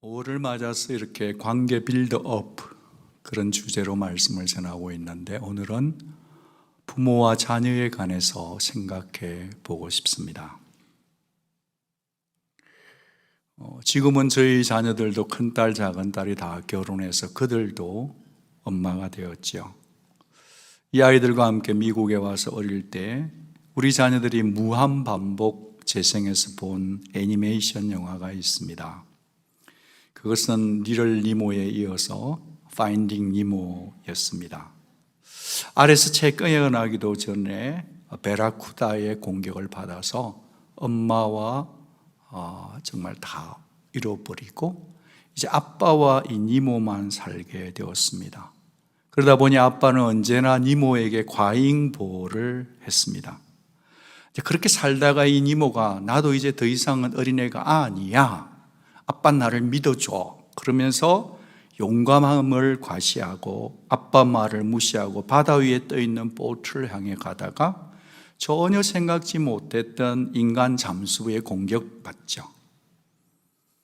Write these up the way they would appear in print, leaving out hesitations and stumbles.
5월을 맞아서 이렇게 관계 빌드업 그런 주제로 말씀을 전하고 있는데, 오늘은 부모와 자녀에 관해서 생각해 보고 싶습니다. 지금은 저희 자녀들도 큰딸 작은딸이 다 결혼해서 그들도 엄마가 되었죠. 이 아이들과 함께 미국에 와서 어릴 때 우리 자녀들이 무한반복 재생해서 본 애니메이션 영화가 있습니다. 그것은 리틀 니모에 이어서 파인딩 니모였습니다. 아래서 채 깨어나기도 전에 베라쿠다의 공격을 받아서 엄마와 정말 다 잃어버리고 이제 아빠와 이 니모만 살게 되었습니다. 그러다 보니 아빠는 언제나 니모에게 과잉보호를 했습니다. 그렇게 살다가 이 니모가 나도 이제 더 이상은 어린애가 아니야, 아빠 나를 믿어줘, 그러면서 용감함을 과시하고 아빠 말을 무시하고 바다 위에 떠있는 보트를 향해 가다가 전혀 생각지 못했던 인간 잠수부에 공격받죠.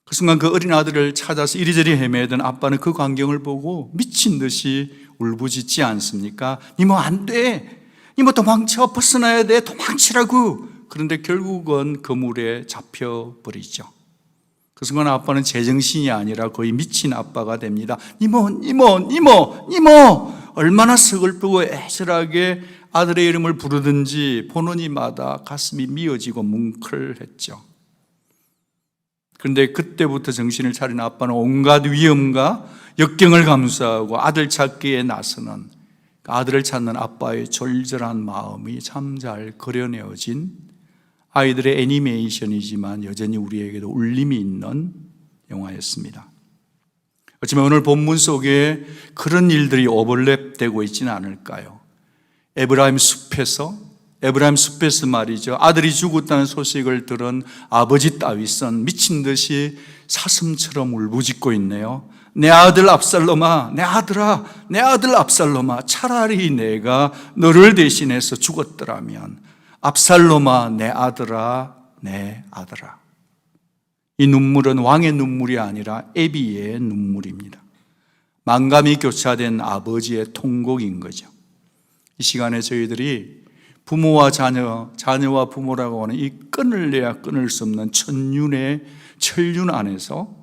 그 순간 그 어린 아들을 찾아서 이리저리 헤매던 아빠는 그 광경을 보고 미친 듯이 울부짖지 않습니까? 니모 안 돼, 니모 도망쳐, 벗어나야 돼, 도망치라고. 그런데 결국은 그 물에 잡혀버리죠. 그 순간 아빠는 제정신이 아니라 거의 미친 아빠가 됩니다. 니모, 니모, 니모, 니모! 얼마나 서글프고 애절하게 아들의 이름을 부르든지 보는 이마다 가슴이 미어지고 뭉클했죠. 그런데 그때부터 정신을 차린 아빠는 온갖 위험과 역경을 감수하고 아들 찾기에 나서는, 아들을 찾는 아빠의 절절한 마음이 참 잘 그려내어진 아이들의 애니메이션이지만 여전히 우리에게도 울림이 있는 영화였습니다. 어쩌면 오늘 본문 속에 그런 일들이 오버랩되고 있지는 않을까요? 에브라임 숲에서 말이죠, 아들이 죽었다는 소식을 들은 아버지 다윗은 미친 듯이 사슴처럼 울부짖고 있네요. 내 아들 압살롬아, 내 아들아, 내 아들 압살롬아, 차라리 내가 너를 대신해서 죽었더라면, 압살롬아, 내 아들아, 내 아들아. 이 눈물은 왕의 눈물이 아니라 애비의 눈물입니다. 만감이 교차된 아버지의 통곡인 거죠. 이 시간에 저희들이 부모와 자녀와 부모라고 하는 이 끊을래야 끊을 수 없는 천륜 안에서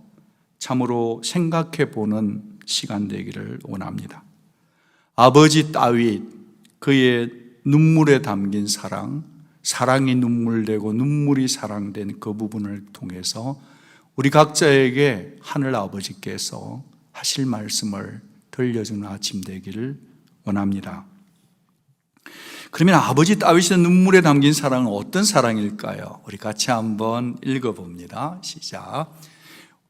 참으로 생각해 보는 시간 되기를 원합니다. 아버지 다윗, 그의 눈물에 담긴 사랑이 눈물되고 눈물이 사랑된 그 부분을 통해서 우리 각자에게 하늘 아버지께서 하실 말씀을 들려주는 아침 되기를 원합니다. 그러면 아버지 다윗의 눈물에 담긴 사랑은 어떤 사랑일까요? 우리 같이 한번 읽어봅니다. 시작.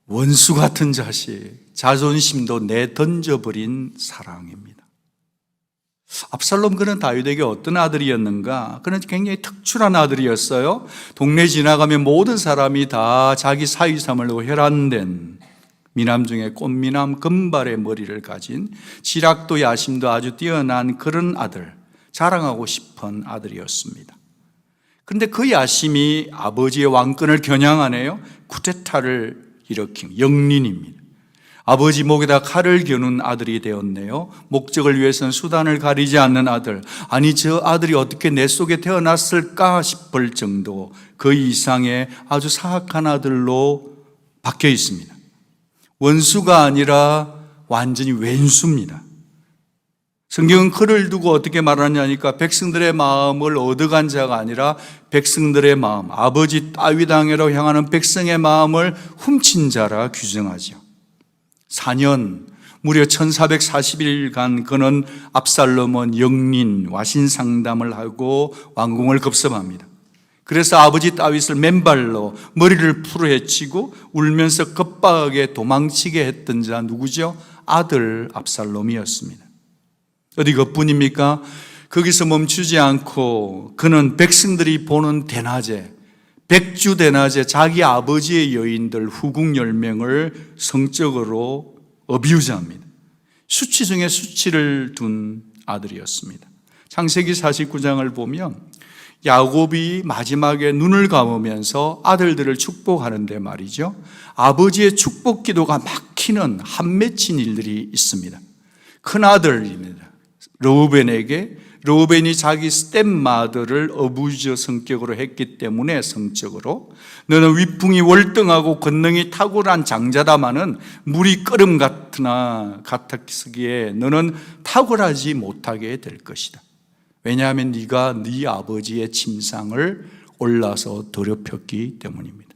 원수 같은 자식, 자존심도 내던져버린 사랑입니다. 압살롬, 그는 다윗에게 어떤 아들이었는가? 그는 굉장히 특출한 아들이었어요. 동네 지나가면 모든 사람이 다 자기 사위삼을로 혈안된 미남 중에 꽃미남, 금발의 머리를 가진, 지략도 야심도 아주 뛰어난 그런 아들, 자랑하고 싶은 아들이었습니다. 그런데 그 야심이 아버지의 왕권을 겨냥하네요. 쿠데타를 일으킨 영린입니다. 아버지 목에다 칼을 겨눈 아들이 되었네요. 목적을 위해서는 수단을 가리지 않는 아들. 아니, 저 아들이 어떻게 내 속에 태어났을까 싶을 정도 그 이상의 아주 사악한 아들로 바뀌어 있습니다. 원수가 아니라 완전히 왼수입니다. 성경은 그를 두고 어떻게 말하냐니까, 백성들의 마음을 얻어간 자가 아니라 백성들의 마음, 아버지 다윗 왕으로 향하는 백성의 마음을 훔친 자라 규정하죠. 4년, 무려 1440일간 그는 압살롬은 영린, 와신상담을 하고 왕궁을 급습합니다. 그래서 아버지 다윗을 맨발로 머리를 풀어헤치고 울면서 급박하게 도망치게 했던 자 누구죠? 아들 압살롬이었습니다. 어디 그뿐입니까? 거기서 멈추지 않고 그는 백성들이 보는 대낮에, 백주 대낮에 자기 아버지의 여인들 후궁 10명을 성적으로 어뷰즈합니다. 수치 중에 수치를 둔 아들이었습니다. 창세기 49장을 보면 야곱이 마지막에 눈을 감으면서 아들들을 축복하는데 말이죠, 아버지의 축복 기도가 막히는 한 맺힌 일들이 있습니다. 큰아들입니다. 르우벤이 자기 스텝마더를 어부저 성격으로 했기 때문에 성적으로 너는 위풍이 월등하고 권능이 탁월한 장자다마는 물이 끓음 같았기에 너는 탁월하지 못하게 될 것이다. 왜냐하면 네가 네 아버지의 침상을 올라서 더럽혔기 때문입니다.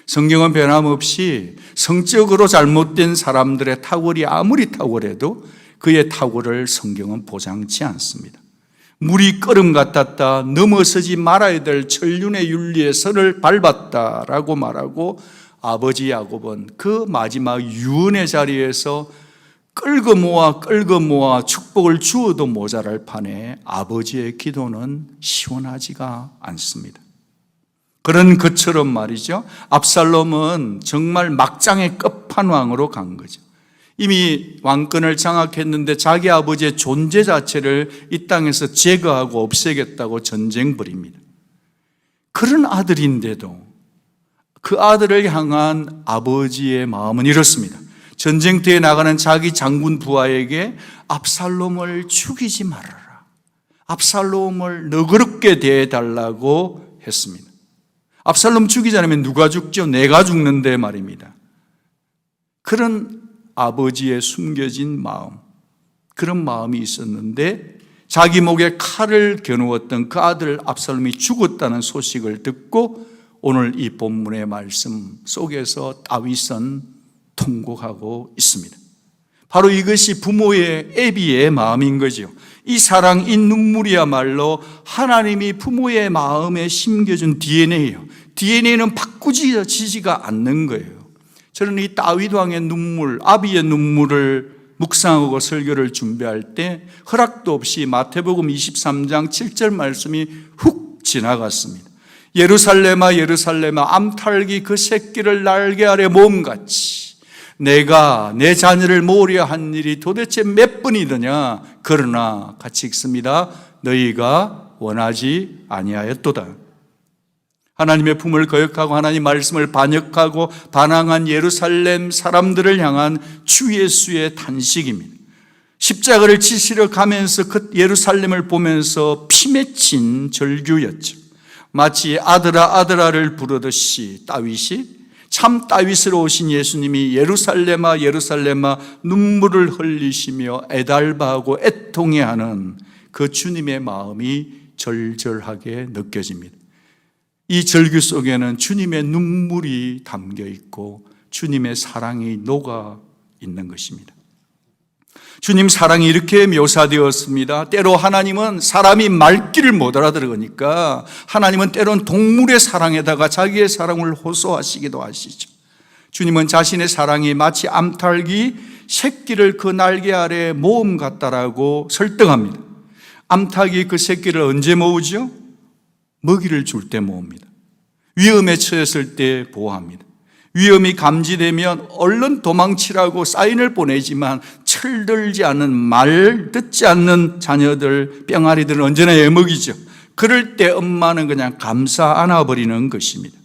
성경은 변함없이 성적으로 잘못된 사람들의 탁월이 아무리 탁월해도 그의 탁월을 성경은 보장치 않습니다. 물이 끓음 같았다, 넘어서지 말아야 될 천륜의 윤리의 선을 밟았다라고 말하고, 아버지 야곱은 그 마지막 유언의 자리에서 끌고 모아 축복을 주어도 모자랄 판에 아버지의 기도는 시원하지가 않습니다. 그런 것처럼 말이죠, 압살롬은 정말 막장의 끝판왕으로 간 거죠. 이미 왕권을 장악했는데 자기 아버지의 존재 자체를 이 땅에서 제거하고 없애겠다고 전쟁 벌입니다. 그런 아들인데도 그 아들을 향한 아버지의 마음은 이렇습니다. 전쟁터에 나가는 자기 장군 부하에게 압살롬을 죽이지 말아라, 압살롬을 너그럽게 대해달라고 했습니다. 압살롬 죽이지 않으면 누가 죽죠? 내가 죽는데 말입니다. 그런 아버지의 숨겨진 마음, 그런 마음이 있었는데 자기 목에 칼을 겨누었던 그 아들 압살롬이 죽었다는 소식을 듣고 오늘 이 본문의 말씀 속에서 다윗은 통곡하고 있습니다. 바로 이것이 부모의 애비의 마음인 거죠. 이 사랑, 이 눈물이야말로 하나님이 부모의 마음에 심겨준 DNA예요. DNA는 바꾸지지가 않는 거예요. 저는 이 다윗 왕의 눈물, 아비의 눈물을 묵상하고 설교를 준비할 때 허락도 없이 마태복음 23장 7절 말씀이 훅 지나갔습니다. 예루살렘아 예루살렘아 암탉이 그 새끼를 날개 아래 모음같이 내가 내 자녀를 모으려 한 일이 도대체 몇 번이더냐. 그러나 같이 읽습니다. 너희가 원하지 아니하였도다. 하나님의 품을 거역하고 하나님 말씀을 반역하고 반항한 예루살렘 사람들을 향한 주 예수의 탄식입니다. 십자가를 지시러 가면서 그 예루살렘을 보면서 피 맺힌 절규였죠. 마치 아들아 아들아를 부르듯이 다윗이, 참 다윗스러우신 예수님이 예루살렘아 예루살렘아 눈물을 흘리시며 애달바하고 애통해하는 그 주님의 마음이 절절하게 느껴집니다. 이 절규 속에는 주님의 눈물이 담겨 있고 주님의 사랑이 녹아 있는 것입니다. 주님 사랑이 이렇게 묘사되었습니다. 때로 하나님은 사람이 말귀를 못 알아들으니까 하나님은 때론 동물의 사랑에다가 자기의 사랑을 호소하시기도 하시죠. 주님은 자신의 사랑이 마치 암탉이 새끼를 그 날개 아래 모음 같다라고 설득합니다. 암탉이 그 새끼를 언제 모으죠? 먹이를 줄 때 모읍니다. 위험에 처했을 때 보호합니다. 위험이 감지되면 얼른 도망치라고 사인을 보내지만 철들지 않는, 말 듣지 않는 자녀들, 뿅아리들은 언제나 애먹이죠. 그럴 때 엄마는 그냥 감싸 안아버리는 것입니다.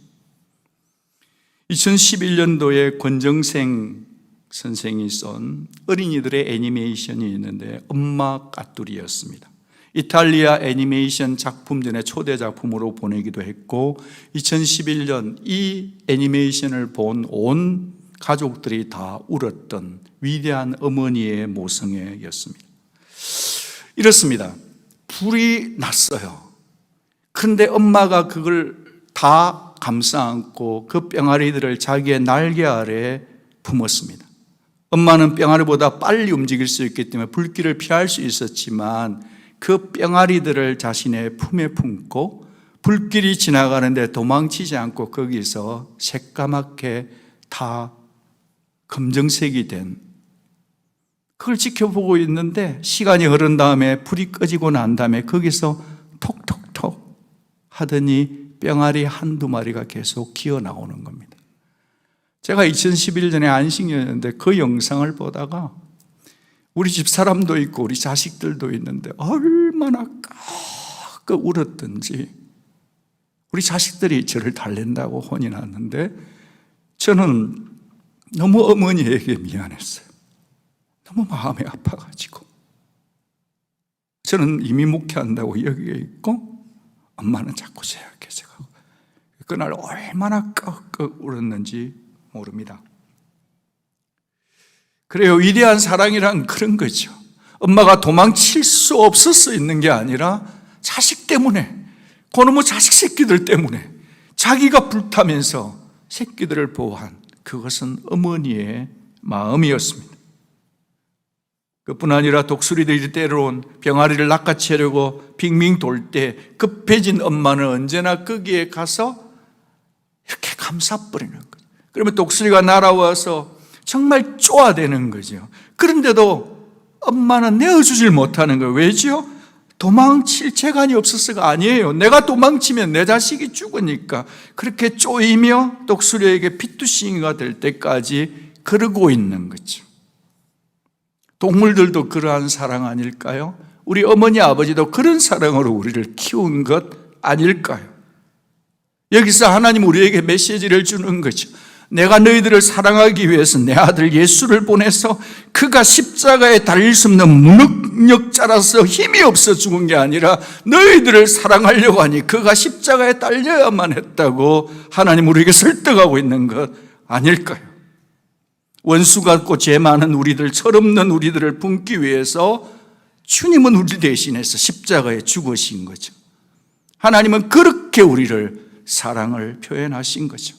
2011년도에 권정생 선생이 쏜 어린이들의 애니메이션이 있는데 엄마 까투리였습니다. 이탈리아 애니메이션 작품전의 초대 작품으로 보내기도 했고 2011년 이 애니메이션을 본 온 가족들이 다 울었던 위대한 어머니의 모성애였습니다. 이렇습니다. 불이 났어요. 그런데 엄마가 그걸 다 감싸 안고 그 뿅아리들을 자기의 날개 아래 품었습니다. 엄마는 뿅아리보다 빨리 움직일 수 있기 때문에 불길을 피할 수 있었지만 그 뿅아리들을 자신의 품에 품고 불길이 지나가는데 도망치지 않고 거기서 새까맣게 다 검정색이 된 그걸 지켜보고 있는데 시간이 흐른 다음에 불이 꺼지고 난 다음에 거기서 톡톡톡 하더니 뿅아리 한두 마리가 계속 기어 나오는 겁니다. 제가 2011년에 안식년이었는데 그 영상을 보다가 우리 집 사람도 있고 우리 자식들도 있는데 얼마나 까 울었던지 우리 자식들이 저를 달랜다고 혼이 났는데 저는 너무 어머니에게 미안했어요. 너무 마음이 아파가지고. 저는 이미 목회한다고 여기에 있고 엄마는 자꾸 제 앞에 가고 그날 얼마나 꺽꺽 울었는지 모릅니다. 그래요. 위대한 사랑이란 그런 거죠. 엄마가 도망칠 수 없었어 있는 게 아니라 자식 때문에, 그놈의 자식 새끼들 때문에 자기가 불타면서 새끼들을 보호한 그것은 어머니의 마음이었습니다. 그뿐 아니라 독수리들이 때려온 병아리를 낚아채려고 빙빙 돌 때 급해진 엄마는 언제나 거기에 가서 이렇게 감싸버리는 거죠. 그러면 독수리가 날아와서 정말 쪼아대는 거죠. 그런데도 엄마는 내어주질 못하는 거예요. 왜죠? 도망칠 재간이 없었어가 아니에요. 내가 도망치면 내 자식이 죽으니까 그렇게 쪼이며 독수리에게 피투성이가 될 때까지 그러고 있는 거죠. 동물들도 그러한 사랑 아닐까요? 우리 어머니 아버지도 그런 사랑으로 우리를 키운 것 아닐까요? 여기서 하나님 우리에게 메시지를 주는 거죠. 내가 너희들을 사랑하기 위해서 내 아들 예수를 보내서 그가 십자가에 달릴 수 없는 무능력자라서 힘이 없어 죽은 게 아니라 너희들을 사랑하려고 하니 그가 십자가에 달려야만 했다고 하나님 우리에게 설득하고 있는 것 아닐까요? 원수 같고 죄 많은 우리들, 철없는 우리들을 품기 위해서 주님은 우리 대신해서 십자가에 죽으신 거죠. 하나님은 그렇게 우리를 사랑을 표현하신 거죠.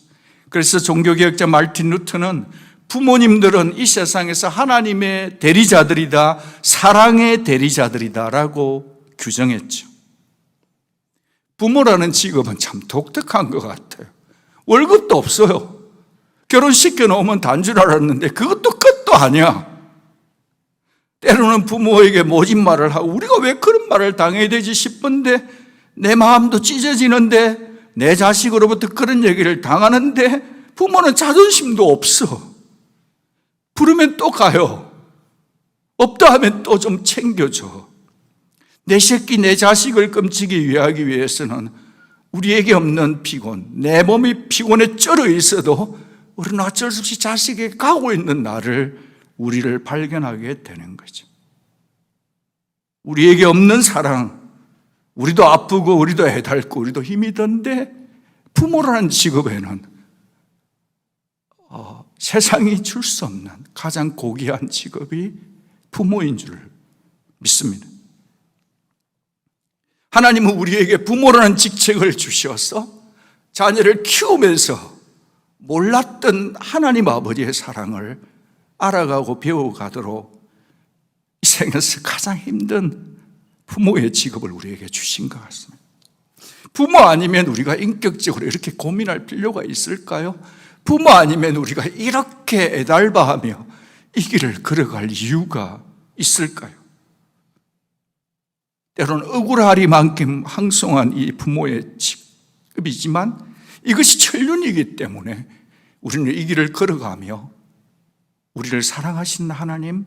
그래서 종교개혁자 마르틴 루터는 부모님들은 이 세상에서 하나님의 대리자들이다, 사랑의 대리자들이다라고 규정했죠. 부모라는 직업은 참 독특한 것 같아요. 월급도 없어요. 결혼시켜 놓으면 단 줄 알았는데 그것도 끝도 아니야. 때로는 부모에게 모진 말을 하고 우리가 왜 그런 말을 당해야 되지 싶은데 내 마음도 찢어지는데 내 자식으로부터 그런 얘기를 당하는데 부모는 자존심도 없어. 부르면 또 가요. 없다 하면 또 좀 챙겨줘. 내 새끼, 내 자식을 끔찍이 위하기 위해서는 우리에게 없는 피곤, 내 몸이 피곤에 쩔어 있어도 우리는 어쩔 수 없이 자식에게 가고 있는 나를, 우리를 발견하게 되는 거죠. 우리에게 없는 사랑, 우리도 아프고 우리도 애달고 우리도 힘이 든데 부모라는 직업에는 세상이 줄 수 없는 가장 고귀한 직업이 부모인 줄 믿습니다. 하나님은 우리에게 부모라는 직책을 주셔서 자녀를 키우면서 몰랐던 하나님 아버지의 사랑을 알아가고 배워가도록 이 생에서 가장 힘든 부모의 직업을 우리에게 주신 것 같습니다. 부모 아니면 우리가 인격적으로 이렇게 고민할 필요가 있을까요? 부모 아니면 우리가 이렇게 애달바하며 이 길을 걸어갈 이유가 있을까요? 때로는 억울하리만큼 항송한 이 부모의 직업이지만 이것이 천륜이기 때문에 우리는 이 길을 걸어가며 우리를 사랑하신 하나님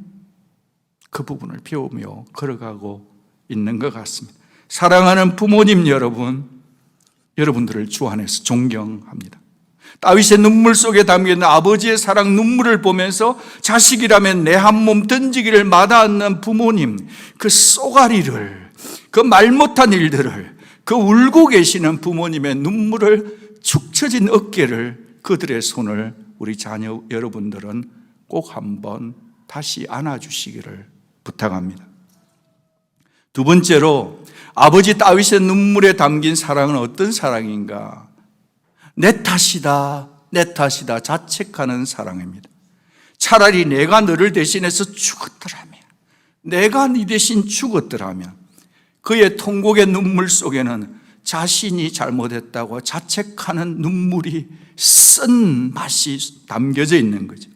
그 부분을 배우며 걸어가고 있는 것 같습니다. 사랑하는 부모님 여러분, 여러분들을 주 안에서 존경합니다. 다윗의 눈물 속에 담겨있는 아버지의 사랑 눈물을 보면서 자식이라면 내 한 몸 던지기를 마다않는 부모님, 그 쏘가리를, 그 말 못한 일들을, 그 울고 계시는 부모님의 눈물을, 축 처진 어깨를, 그들의 손을 우리 자녀 여러분들은 꼭 한번 다시 안아주시기를 부탁합니다. 두 번째로 아버지 다윗의 눈물에 담긴 사랑은 어떤 사랑인가? 내 탓이다, 내 탓이다 자책하는 사랑입니다. 차라리 내가 너를 대신해서 죽었더라면, 내가 네 대신 죽었더라면, 그의 통곡의 눈물 속에는 자신이 잘못했다고 자책하는 눈물이 쓴 맛이 담겨져 있는 거죠.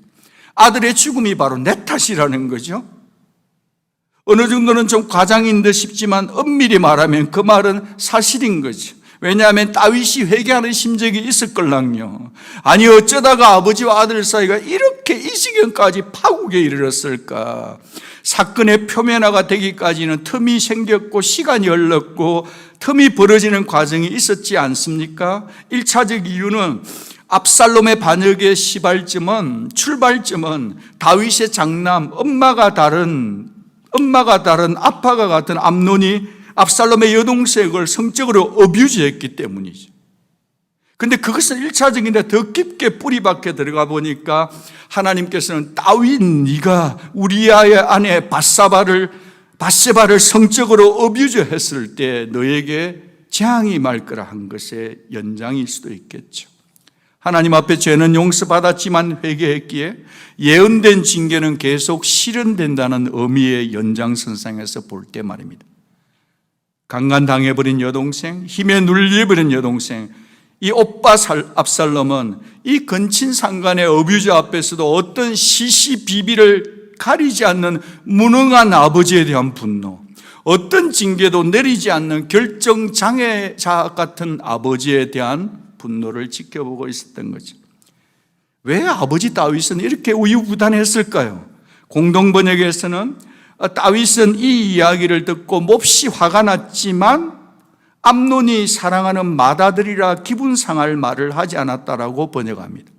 아들의 죽음이 바로 내 탓이라는 거죠. 어느 정도는 좀 과장인 듯 싶지만 엄밀히 말하면 그 말은 사실인 거죠. 왜냐하면 다윗이 회개하는 심정이 있을 걸랑요. 아니 어쩌다가 아버지와 아들 사이가 이렇게 이 지경까지 파국에 이르렀을까. 사건의 표면화가 되기까지는 틈이 생겼고 시간이 흘렀고 틈이 벌어지는 과정이 있었지 않습니까? 1차적 이유는 압살롬의 반역의 출발점은 다윗의 장남, 엄마가 다른 아빠가 같은 암논이 압살롬의 여동생을 성적으로 어뷰즈했기 때문이죠. 근데 그것은 1차적인데 더 깊게 뿌리박혀 들어가 보니까 하나님께서는 다윗 네가 우리아의 아내 바세바를 성적으로 어뷰즈했을 때 너에게 재앙이 말 거라 한 것의 연장일 수도 있겠죠. 하나님 앞에 죄는 용서받았지만 회개했기에 예언된 징계는 계속 실현된다는 의미의 연장선상에서 볼 때 말입니다. 강간당해버린 여동생, 힘에 눌려버린 여동생, 이 오빠 압살롬은 이 근친상간의 어뷰저 앞에서도 어떤 시시비비를 가리지 않는 무능한 아버지에 대한 분노, 어떤 징계도 내리지 않는 결정장애자 같은 아버지에 대한 분노를 지켜보고 있었던 거죠. 왜 아버지 다윗은 이렇게 우유부단했을까요? 공동번역에서는 다윗은 이 이야기를 듣고 몹시 화가 났지만 암논이 사랑하는 맏아들이라 기분 상할 말을 하지 않았다라고 번역합니다.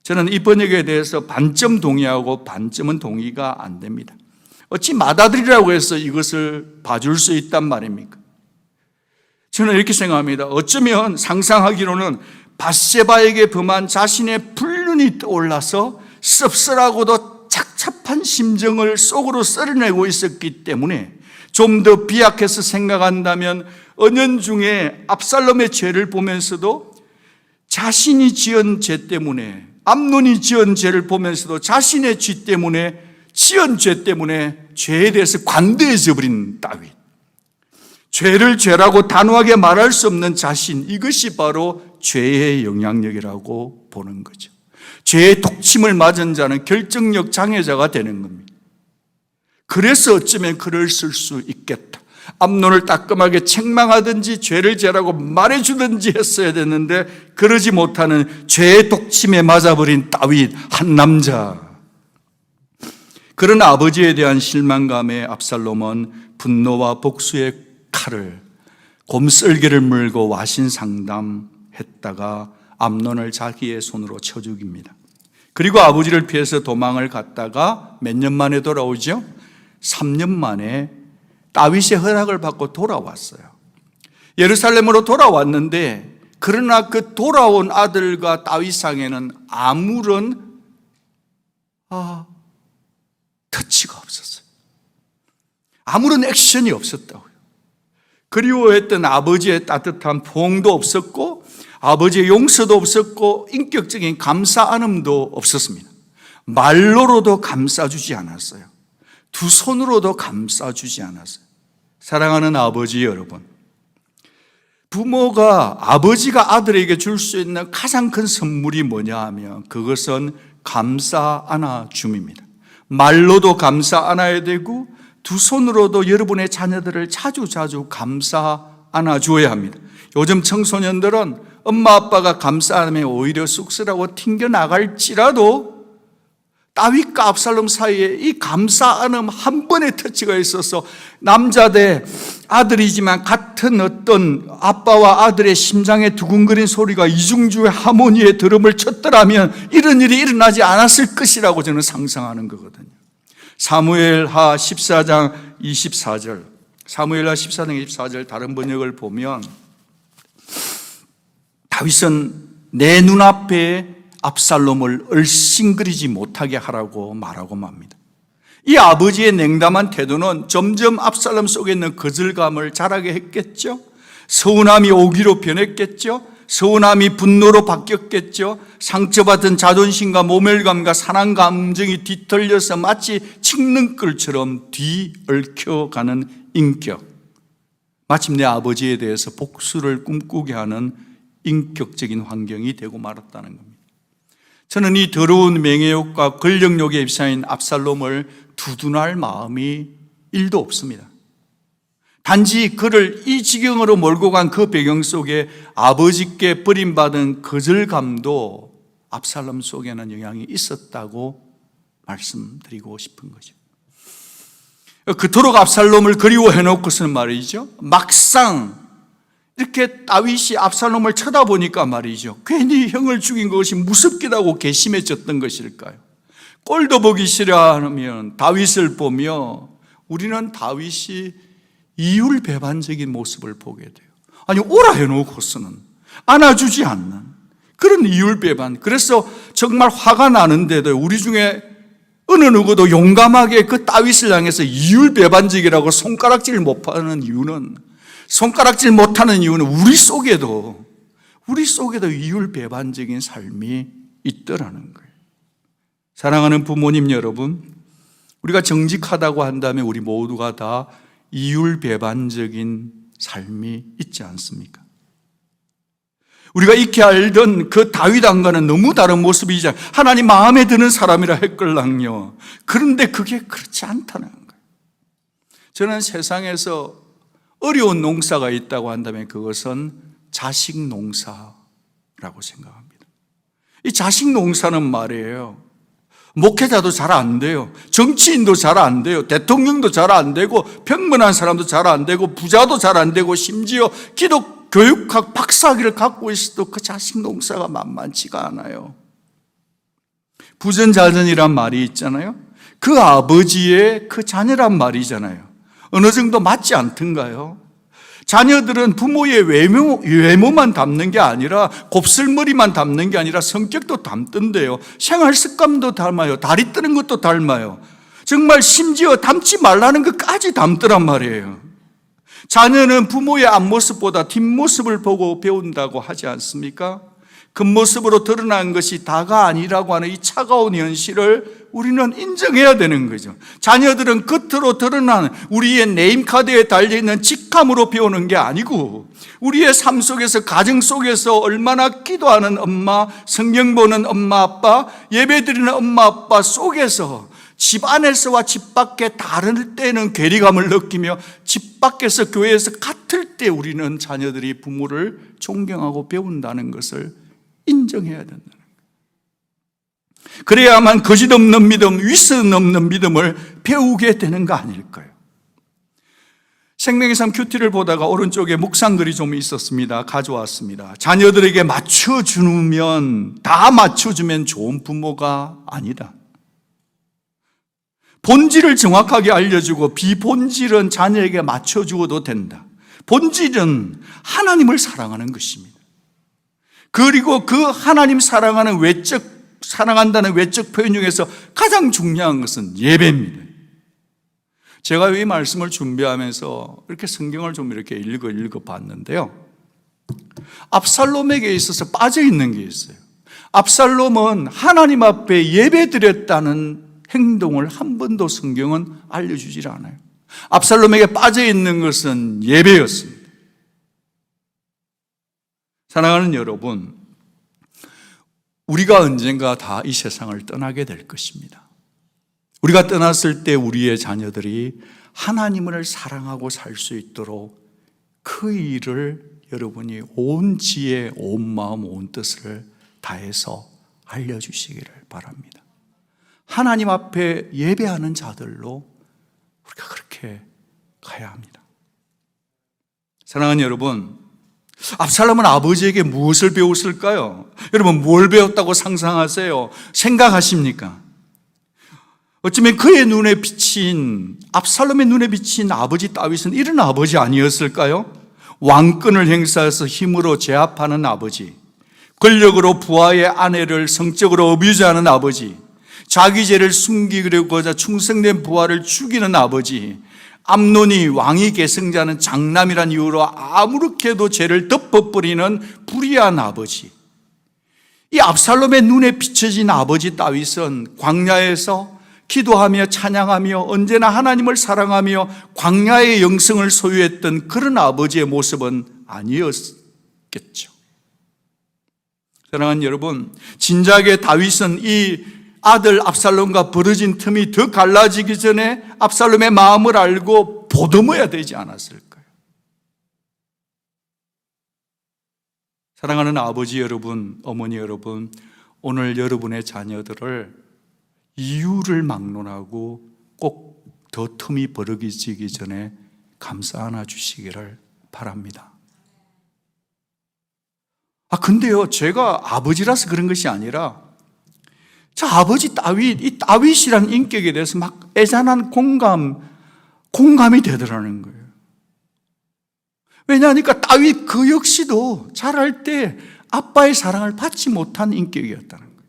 저는 이 번역에 대해서 반점 동의하고 반점은 동의가 안 됩니다. 어찌 맏아들이라고 해서 이것을 봐줄 수 있단 말입니까? 저는 이렇게 생각합니다. 어쩌면 상상하기로는 바세바에게 범한 자신의 불륜이 떠올라서 씁쓸하고도 착잡한 심정을 속으로 썰어내고 있었기 때문에 좀 더 비약해서 생각한다면 은연중에 압살롬의 죄를 보면서도 자신이 지은 죄 때문에, 암논이 지은 죄를 보면서도 자신의 죄 때문에, 지은 죄 때문에 죄에 대해서 관대해져 버린 다윗, 죄를 죄라고 단호하게 말할 수 없는 자신, 이것이 바로 죄의 영향력이라고 보는 거죠. 죄의 독침을 맞은 자는 결정력 장애자가 되는 겁니다. 그래서 어쩌면 글을 쓸 수 있겠다. 암논을 따끔하게 책망하든지 죄를 죄라고 말해주든지 했어야 됐는데 그러지 못하는 죄의 독침에 맞아버린 다윗, 한 남자. 그런 아버지에 대한 실망감에 압살롬은 분노와 복수의 칼을, 곰썰기를 물고 와신상담했다가 암논을 자기의 손으로 쳐 죽입니다. 그리고 아버지를 피해서 도망을 갔다가 몇 년 만에 돌아오죠? 3년 만에 다윗의 허락을 받고 돌아왔어요. 예루살렘으로 돌아왔는데 그러나 그 돌아온 아들과 다윗상에는 아무런 터치가 없었어요. 아무런 액션이 없었다고요. 그리워했던 아버지의 따뜻한 포옹도 없었고 아버지의 용서도 없었고 인격적인 감사 안음도 없었습니다. 말로로도 감싸주지 않았어요. 두 손으로도 감싸주지 않았어요. 사랑하는 아버지 여러분, 부모가 아버지가 아들에게 줄 수 있는 가장 큰 선물이 뭐냐 하면 그것은 감싸 안아줌입니다. 말로도 감싸 안아야 되고 두 손으로도 여러분의 자녀들을 자주 감싸 안아줘야 합니다. 요즘 청소년들은 엄마 아빠가 감싸 안으면 오히려 쑥스라고 튕겨나갈지라도 다윗과 압살롬 사이에 이 감싸 안음 한 번의 터치가 있어서 남자 대 아들이지만 같은 어떤 아빠와 아들의 심장에 두근거린 소리가 이중주의 하모니의 드럼을 쳤더라면 이런 일이 일어나지 않았을 것이라고 저는 상상하는 거거든요. 사무엘하 14장 24절, 사무엘하 14장 24절 다른 번역을 보면 다윗은 내 눈앞에 압살롬을 얼씬거리지 못하게 하라고 말하고 맙니다. 이 아버지의 냉담한 태도는 점점 압살롬 속에 있는 거절감을 자라게 했겠죠. 서운함이 오기로 변했겠죠. 서운함이 분노로 바뀌었겠죠. 상처받은 자존심과 모멸감과 사랑 감정이 뒤틀려서 마치 칡는끌처럼 뒤얽혀가는 인격, 마침내 아버지에 대해서 복수를 꿈꾸게 하는 인격적인 환경이 되고 말았다는 겁니다. 저는 이 더러운 명예욕과 권력욕에 휩싸인 압살롬을 두둔할 마음이 1도 없습니다. 단지 그를 이 지경으로 몰고 간 그 배경 속에 아버지께 버림받은 거절감도 압살롬 속에는 영향이 있었다고 말씀드리고 싶은 거죠. 그토록 압살롬을 그리워해놓고서는 말이죠, 막상 이렇게 다윗이 압살롬을 쳐다보니까 말이죠, 괜히 형을 죽인 것이 무섭기도 하고 괘씸해졌던 것일까요? 꼴도 보기 싫어하면 다윗을 보며 우리는 다윗이 이율배반적인 모습을 보게 돼요. 아니, 오라 해놓고서는 안아주지 않는 그런 이율배반. 그래서 정말 화가 나는데도 우리 중에 어느 누구도 용감하게 그 다윗을 향해서 이율배반적이라고 손가락질 못하는 이유는, 우리 속에도 이율배반적인 삶이 있더라는 거예요. 사랑하는 부모님 여러분, 우리가 정직하다고 한다면 우리 모두가 다 이율배반적인 삶이 있지 않습니까? 우리가 익히 알던 그 다윗 왕과는 너무 다른 모습이잖아요. 하나님 마음에 드는 사람이라 했걸랑요. 그런데 그게 그렇지 않다는 거예요. 저는 세상에서 어려운 농사가 있다고 한다면 그것은 자식 농사라고 생각합니다. 이 자식 농사는 말이에요, 목회자도 잘 안 돼요. 정치인도 잘 안 돼요. 대통령도 잘 안 되고, 평범한 사람도 잘 안 되고, 부자도 잘 안 되고, 심지어 교육학 박사학위를 갖고 있어도 그 자식 농사가 만만치가 않아요. 부전자전이란 말이 있잖아요. 그 아버지의 그 자녀란 말이잖아요. 어느 정도 맞지 않던가요? 자녀들은 부모의 외모만 닮는 게 아니라, 곱슬머리만 닮는 게 아니라 성격도 닮던데요, 생활 습관도 닮아요. 다리 뜨는 것도 닮아요. 정말 심지어 닮지 말라는 것까지 닮더란 말이에요. 자녀는 부모의 앞모습보다 뒷모습을 보고 배운다고 하지 않습니까? 겉모습으로 드러난 것이 다가 아니라고 하는 이 차가운 현실을 우리는 인정해야 되는 거죠. 자녀들은 겉으로 드러난 우리의 네임카드에 달려있는 직함으로 배우는 게 아니고, 우리의 삶 속에서, 가정 속에서 얼마나 기도하는 엄마, 성경 보는 엄마 아빠, 예배드리는 엄마 아빠 속에서 집 안에서와 집 밖에 다를 때는 괴리감을 느끼며, 집 밖에서 교회에서 같을 때 우리는 자녀들이 부모를 존경하고 배운다는 것을 인정해야 된다는 거예요. 그래야만 거짓 없는 믿음, 윗선 없는 믿음을 배우게 되는 거 아닐까요? 생명의 삶 큐티를 보다가 오른쪽에 묵상글이 좀 있었습니다. 가져왔습니다. 자녀들에게 다 맞춰주면 좋은 부모가 아니다. 본질을 정확하게 알려주고 비본질은 자녀에게 맞춰주어도 된다. 본질은 하나님을 사랑하는 것입니다. 그리고 그 하나님 사랑한다는 외적 표현 중에서 가장 중요한 것은 예배입니다. 제가 이 말씀을 준비하면서 이렇게 성경을 좀 이렇게 읽어 봤는데요, 압살롬에게 있어서 빠져 있는 게 있어요. 압살롬은 하나님 앞에 예배 드렸다는 행동을 한 번도 성경은 알려주질 않아요. 압살롬에게 빠져 있는 것은 예배였습니다. 사랑하는 여러분, 우리가 언젠가 다 이 세상을 떠나게 될 것입니다. 우리가 떠났을 때 우리의 자녀들이 하나님을 사랑하고 살 수 있도록 그 일을 여러분이 온 지혜, 온 마음, 온 뜻을 다해서 알려주시기를 바랍니다. 하나님 앞에 예배하는 자들로 우리가 그렇게 가야 합니다. 사랑하는 여러분, 압살롬은 아버지에게 무엇을 배웠을까요? 여러분, 뭘 배웠다고 상상하세요? 생각하십니까? 어쩌면 압살롬의 눈에 비친 아버지 다윗은 이런 아버지 아니었을까요? 왕권을 행사해서 힘으로 제압하는 아버지, 권력으로 부하의 아내를 성적으로 어뷰즈하는 아버지, 자기 죄를 숨기려고자 충성된 부하를 죽이는 아버지, 암논이 왕위 계승자는 장남이란 이유로 아무렇게도 죄를 덮어버리는 불의한 아버지. 이 압살롬의 눈에 비춰진 아버지 다윗은 광야에서 기도하며 찬양하며 언제나 하나님을 사랑하며 광야의 영성을 소유했던 그런 아버지의 모습은 아니었겠죠. 사랑하는 여러분, 진작에 다윗은 이 아들 압살롬과 벌어진 틈이 더 갈라지기 전에 압살롬의 마음을 알고 보듬어야 되지 않았을까요? 사랑하는 아버지 여러분, 어머니 여러분, 오늘 여러분의 자녀들을 이유를 막론하고 꼭 더 틈이 벌어지기 전에 감싸 안아 주시기를 바랍니다. 근데요, 제가 아버지라서 그런 것이 아니라 저 아버지 다윗, 이 다윗이라는 인격에 대해서 막 애잔한 공감이 되더라는 거예요. 왜냐하니까 다윗 그 역시도 자랄 때 아빠의 사랑을 받지 못한 인격이었다는 거예요.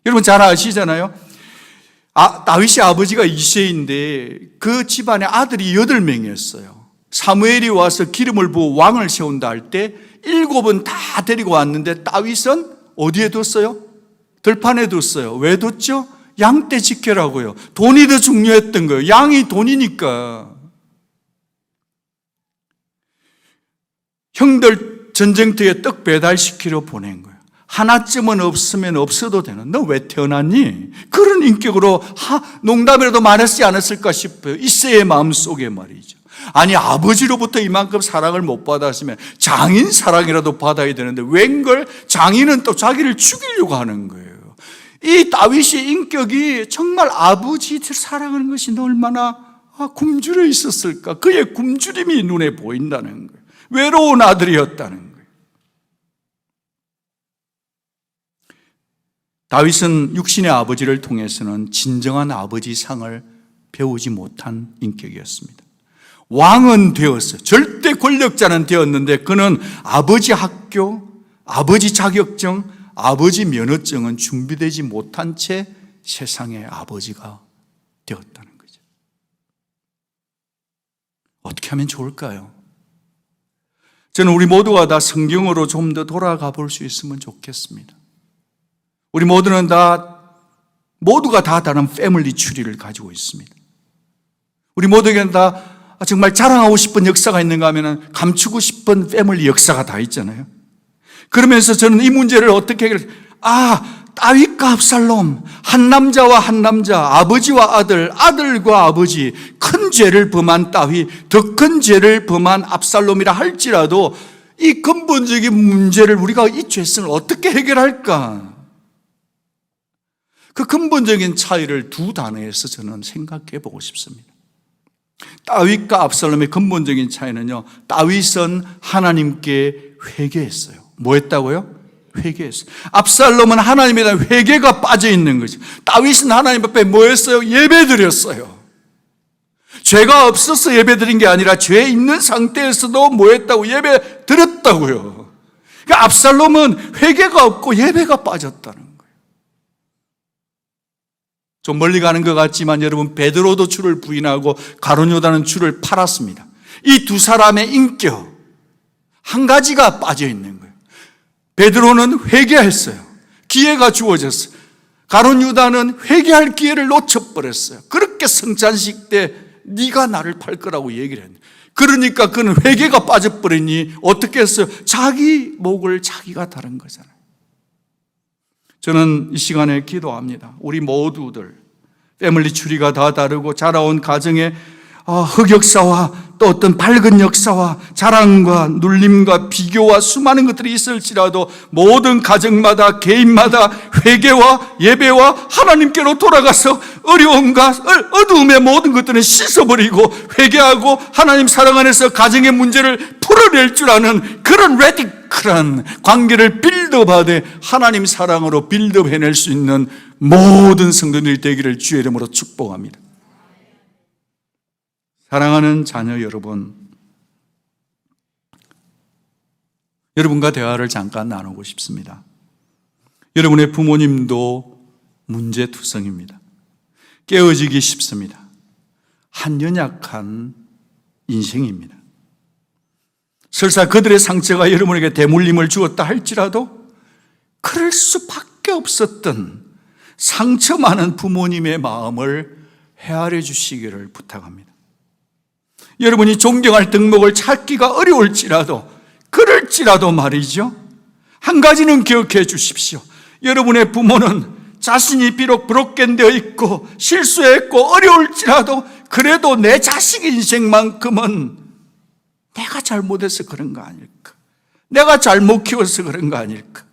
여러분 잘 아시잖아요. 다윗의 아버지가 이새인데 그 집안에 아들이 8명이었어요. 사무엘이 와서 기름을 부어 왕을 세운다 할 때 7은 다 데리고 왔는데 다윗은 어디에 뒀어요? 들판에 뒀어요. 왜 뒀죠? 양떼 지켜라고요. 돈이 더 중요했던 거예요. 양이 돈이니까. 형들 전쟁터에 떡 배달시키러 보낸 거예요. 하나쯤은 없으면 없어도 되는, 너 왜 태어났니? 그런 인격으로 농담이라도 말했지 않았을까 싶어요. 이새의 마음속에 말이죠. 아니, 아버지로부터 이만큼 사랑을 못 받았으면 장인 사랑이라도 받아야 되는데 웬걸 장인은 또 자기를 죽이려고 하는 거예요. 이 다윗의 인격이 정말 아버지를 사랑하는 것이 얼마나 굶주려 있었을까. 그의 굶주림이 눈에 보인다는 거예요. 외로운 아들이었다는 거예요. 다윗은 육신의 아버지를 통해서는 진정한 아버지 상을 배우지 못한 인격이었습니다. 왕은 되었어요. 절대 권력자는 되었는데 그는 아버지 학교, 아버지 자격증, 아버지 면허증은 준비되지 못한 채 세상의 아버지가 되었다는 거죠. 어떻게 하면 좋을까요? 저는 우리 모두가 다 성경으로 좀 더 돌아가 볼 수 있으면 좋겠습니다. 우리 모두가 다 다른 패밀리 추리를 가지고 있습니다. 우리 모두에게는 다 정말 자랑하고 싶은 역사가 있는가 하면 감추고 싶은 패밀리 역사가 다 있잖아요. 그러면서 저는 이 문제를 어떻게 다윗과 압살롬, 한 남자와 한 남자, 아버지와 아들, 아들과 아버지, 큰 죄를 범한 다윗, 더 큰 죄를 범한 압살롬이라 할지라도 이 근본적인 문제를 우리가 이 죄성을 어떻게 해결할까? 그 근본적인 차이를 두 단어에서 저는 생각해 보고 싶습니다. 다윗과 압살롬의 근본적인 차이는요, 다윗은 하나님께 회개했어요. 뭐 했다고요? 회개했어요. 압살롬은 하나님에 대한 회개가 빠져 있는 거죠. 다윗은 하나님 앞에 뭐 했어요? 예배 드렸어요. 죄가 없어서 예배 드린 게 아니라 죄 있는 상태에서도 뭐 했다고? 예배 드렸다고요. 그러니까 압살롬은 회개가 없고 예배가 빠졌다는 거예요. 좀 멀리 가는 것 같지만 여러분, 베드로도 주를 부인하고 가룟 요다는 주를 팔았습니다. 이 두 사람의 인격 한 가지가 빠져 있는 거예요. 베드로는 회개했어요. 기회가 주어졌어요. 가룟 유다는 회개할 기회를 놓쳐버렸어요. 그렇게 성찬식 때 네가 나를 팔 거라고 얘기를 했는데, 그러니까 그는 회개가 빠져버리니 어떻게 했어요? 자기 목을 자기가 다른 거잖아요. 저는 이 시간에 기도합니다. 우리 모두들 패밀리 추리가 다 다르고 자라온 가정의 흑역사와 또 어떤 밝은 역사와 자랑과 눌림과 비교와 수많은 것들이 있을지라도 모든 가정마다 개인마다 회개와 예배와 하나님께로 돌아가서 어려움과 어두움의 모든 것들은 씻어버리고 회개하고 하나님 사랑 안에서 가정의 문제를 풀어낼 줄 아는 그런 레디컬한 관계를 빌드업하되 하나님 사랑으로 빌드업해낼 수 있는 모든 성도들이 되기를 주의 이름으로 축복합니다. 사랑하는 자녀 여러분, 여러분과 대화를 잠깐 나누고 싶습니다. 여러분의 부모님도 문제투성입니다. 깨어지기 쉽습니다. 한연약한 인생입니다. 설사 그들의 상처가 여러분에게 대물림을 주었다 할지라도 그럴 수밖에 없었던 상처 많은 부모님의 마음을 헤아려 주시기를 부탁합니다. 여러분이 존경할 덕목을 찾기가 어려울지라도, 그럴지라도 말이죠, 한 가지는 기억해 주십시오. 여러분의 부모는 자신이 비록 브로ken되어 있고 실수했고 어려울지라도 그래도 내 자식 인생만큼은 내가 잘못해서 그런 거 아닐까, 내가 잘못 키워서 그런 거 아닐까?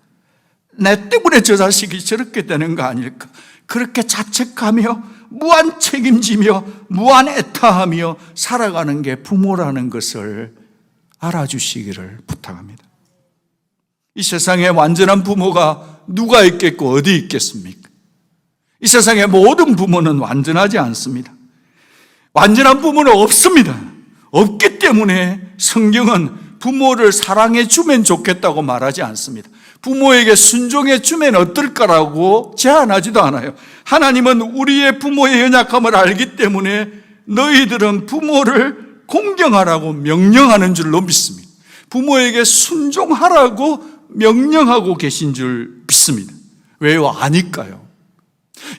내 때문에 저 자식이 저렇게 되는 거 아닐까? 그렇게 자책하며 무한 책임지며 무한 애타하며 살아가는 게 부모라는 것을 알아주시기를 부탁합니다. 이 세상에 완전한 부모가 누가 있겠고 어디 있겠습니까? 이 세상의 모든 부모는 완전하지 않습니다. 완전한 부모는 없습니다. 없기 때문에 성경은 부모를 사랑해 주면 좋겠다고 말하지 않습니다. 부모에게 순종해 주면 어떨까라고 제안하지도 않아요. 하나님은 우리의 부모의 연약함을 알기 때문에 너희들은 부모를 공경하라고 명령하는 줄로 믿습니다. 부모에게 순종하라고 명령하고 계신 줄 믿습니다. 왜요? 아니까요.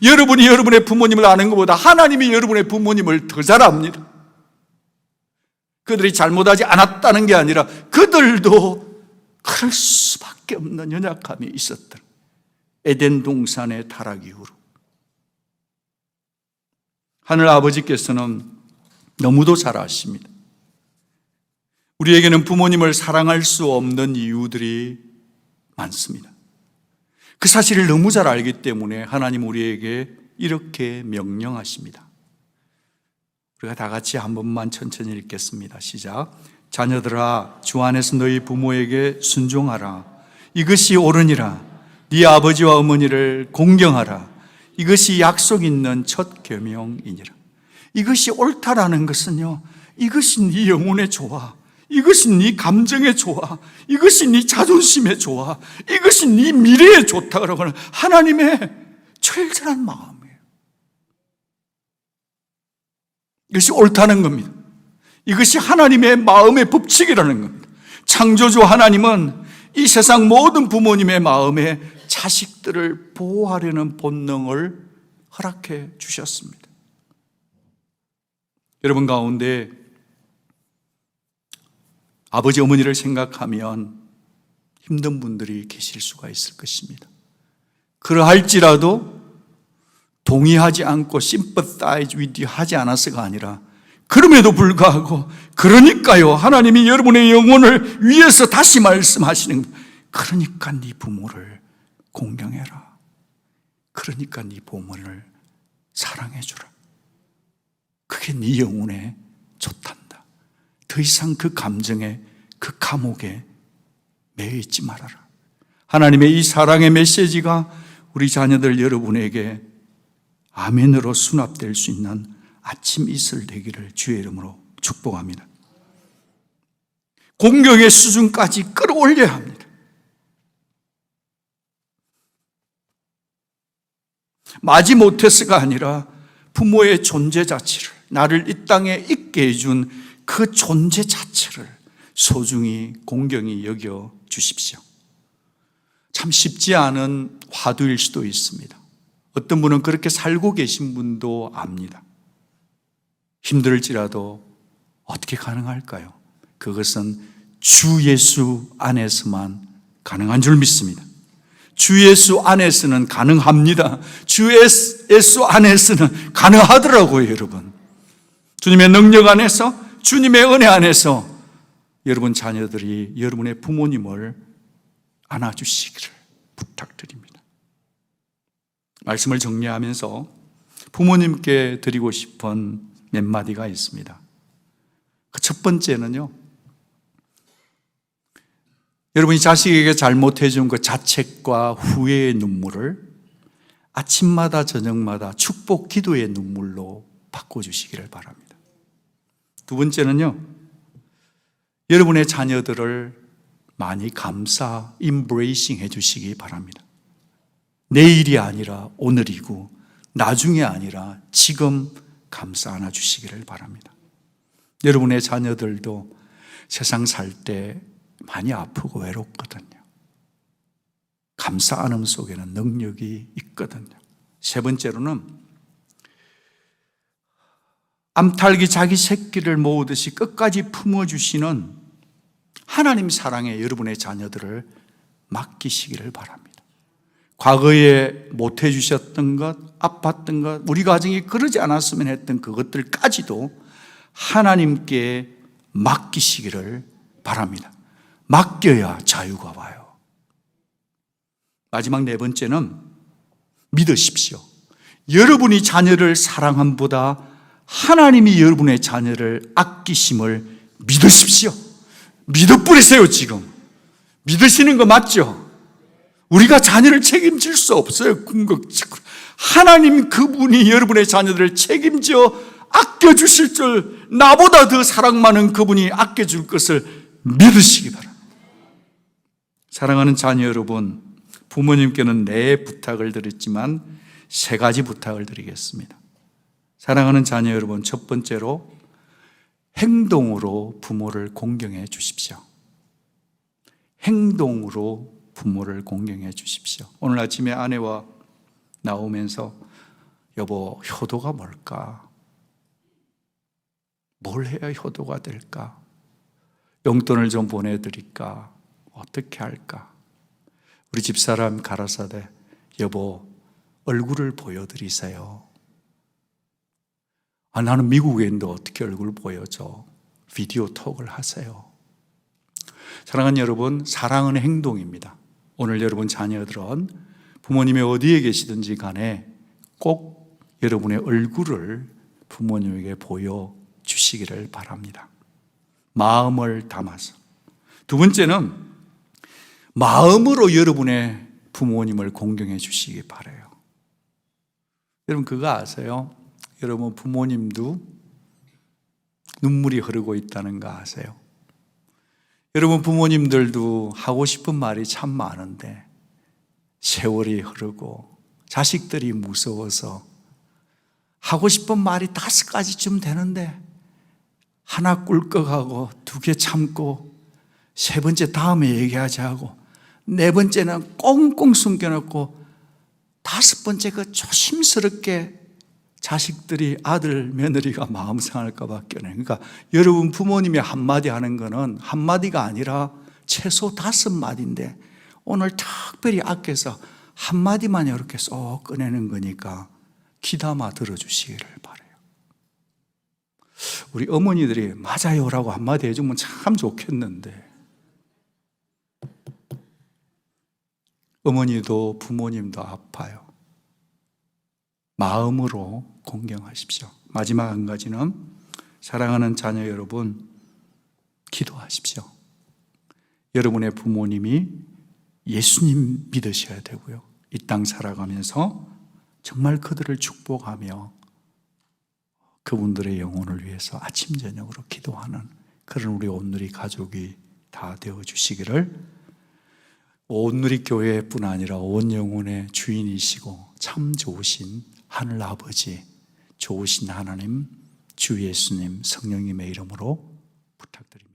여러분이 여러분의 부모님을 아는 것보다 하나님이 여러분의 부모님을 더 잘 압니다. 그들이 잘못하지 않았다는 게 아니라 그들도 그럴 수밖에 없는 연약함이 있었던 에덴 동산의 타락 이후로 하늘 아버지께서는 너무도 잘 아십니다. 우리에게는 부모님을 사랑할 수 없는 이유들이 많습니다. 그 사실을 너무 잘 알기 때문에 하나님 우리에게 이렇게 명령하십니다. 우리가 다 같이 한 번만 천천히 읽겠습니다. 시작. 자녀들아, 주 안에서 너희 부모에게 순종하라. 이것이 옳으니라. 네 아버지와 어머니를 공경하라. 이것이 약속 있는 첫 계명이니라. 이것이 옳다라는 것은요, 이것이 네 영혼의 조화, 이것이 네 감정의 조화, 이것이 네 자존심의 조화, 이것이 네 미래에 좋다고 하는 하나님의 철저한 마음이에요. 이것이 옳다는 겁니다. 이것이 하나님의 마음의 법칙이라는 겁니다. 창조주 하나님은 이 세상 모든 부모님의 마음에 자식들을 보호하려는 본능을 허락해 주셨습니다. 여러분 가운데 아버지 어머니를 생각하면 힘든 분들이 계실 수가 있을 것입니다. 그러할지라도 동의하지 않고 sympathize with you 하지 않아서가 아니라 그럼에도 불구하고 그러니까요, 하나님이 여러분의 영혼을 위해서 다시 말씀하시는 거예요. 그러니까 네 부모를 공경해라. 그러니까 네 부모를 사랑해주라. 그게 네 영혼에 좋단다. 더 이상 그 감정에, 그 감옥에 매여 있지 말아라. 하나님의 이 사랑의 메시지가 우리 자녀들 여러분에게 아멘으로 수납될 수 있는 아침 이슬 되기를 주의 이름으로 축복합니다. 공경의 수준까지 끌어올려야 합니다. 마지못해서가 아니라 부모의 존재 자체를, 나를 이 땅에 있게 해준 그 존재 자체를 소중히 공경히 여겨 주십시오. 참 쉽지 않은 화두일 수도 있습니다. 어떤 분은 그렇게 살고 계신 분도 압니다. 힘들지라도 어떻게 가능할까요? 그것은 주 예수 안에서만 가능한 줄 믿습니다. 주 예수 안에서는 가능합니다. 주 예수 안에서는 가능하더라고요, 여러분. 주님의 능력 안에서, 주님의 은혜 안에서 여러분 자녀들이 여러분의 부모님을 안아주시기를 부탁드립니다. 말씀을 정리하면서 부모님께 드리고 싶은 몇 마디가 있습니다. 그 첫 번째는요, 여러분이 자식에게 잘못해준 그 자책과 후회의 눈물을 아침마다 저녁마다 축복 기도의 눈물로 바꿔주시기를 바랍니다. 두 번째는요, 여러분의 자녀들을 많이 감사, embracing 해주시기 바랍니다. 내일이 아니라 오늘이고 나중에 아니라 지금 감싸 안아주시기를 바랍니다. 여러분의 자녀들도 세상 살 때 많이 아프고 외롭거든요. 감싸 안음 속에는 능력이 있거든요. 세 번째로는 암탉이 자기 새끼를 모으듯이 끝까지 품어주시는 하나님 사랑에 여러분의 자녀들을 맡기시기를 바랍니다. 과거에 못해 주셨던 것, 아팠던 것, 우리 가정이 그러지 않았으면 했던 그것들까지도 하나님께 맡기시기를 바랍니다. 맡겨야 자유가 와요. 마지막 네 번째는 믿으십시오. 여러분이 자녀를 사랑함보다 하나님이 여러분의 자녀를 아끼심을 믿으십시오. 믿어 뿌리세요. 지금 믿으시는 거 맞죠? 우리가 자녀를 책임질 수 없어요. 궁극적으로 하나님 그분이 여러분의 자녀들을 책임져 아껴주실 줄, 나보다 더 사랑 많은 그분이 아껴줄 것을 믿으시기 바랍니다. 사랑하는 자녀 여러분, 부모님께는 네 부탁을 드렸지만 세 가지 부탁을 드리겠습니다. 사랑하는 자녀 여러분, 첫 번째로 행동으로 부모를 공경해 주십시오. 행동으로 부모를 공경해 주십시오. 오늘 아침에 아내와 나오면서 여보, 효도가 뭘까? 뭘 해야 효도가 될까? 용돈을 좀 보내드릴까? 어떻게 할까? 우리 집사람 가라사대, 여보, 얼굴을 보여드리세요. 나는 미국에 있는데 어떻게 얼굴 보여줘? 비디오 톡을 하세요. 사랑하는 여러분, 사랑은 행동입니다. 오늘 여러분 자녀들은 부모님이 어디에 계시든지 간에 꼭 여러분의 얼굴을 부모님에게 보여주시기를 바랍니다. 마음을 담아서. 두 번째는 마음으로 여러분의 부모님을 공경해 주시기 바라요. 여러분 그거 아세요? 여러분 부모님도 눈물이 흐르고 있다는 거 아세요? 여러분 부모님들도 하고 싶은 말이 참 많은데 세월이 흐르고 자식들이 무서워서 하고 싶은 말이 5가지쯤 되는데 하나 꿀꺽하고 2개 참고 3번째 다음에 얘기하자 하고 4번째는 꽁꽁 숨겨놓고 5번째 그 조심스럽게 자식들이 아들, 며느리가 마음 상할까 봐 꺼내. 그러니까 여러분 부모님이 한마디 하는 거는 한마디가 아니라 최소 5마디인데 오늘 특별히 아껴서 한마디만 이렇게 쏙 꺼내는 거니까 귀담아 들어주시기를 바라요. 우리 어머니들이 맞아요라고 한마디 해주면 참 좋겠는데 어머니도 부모님도 아파요. 마음으로 공경하십시오. 마지막 한 가지는 사랑하는 자녀 여러분, 기도하십시오. 여러분의 부모님이 예수님 믿으셔야 되고요. 이 땅 살아가면서 정말 그들을 축복하며 그분들의 영혼을 위해서 아침 저녁으로 기도하는 그런 우리 온누리 가족이 다 되어주시기를 온누리 교회뿐 아니라 온 영혼의 주인이시고 참 좋으신 하늘 아버지, 좋으신 하나님, 주 예수님, 성령님의 이름으로 부탁드립니다.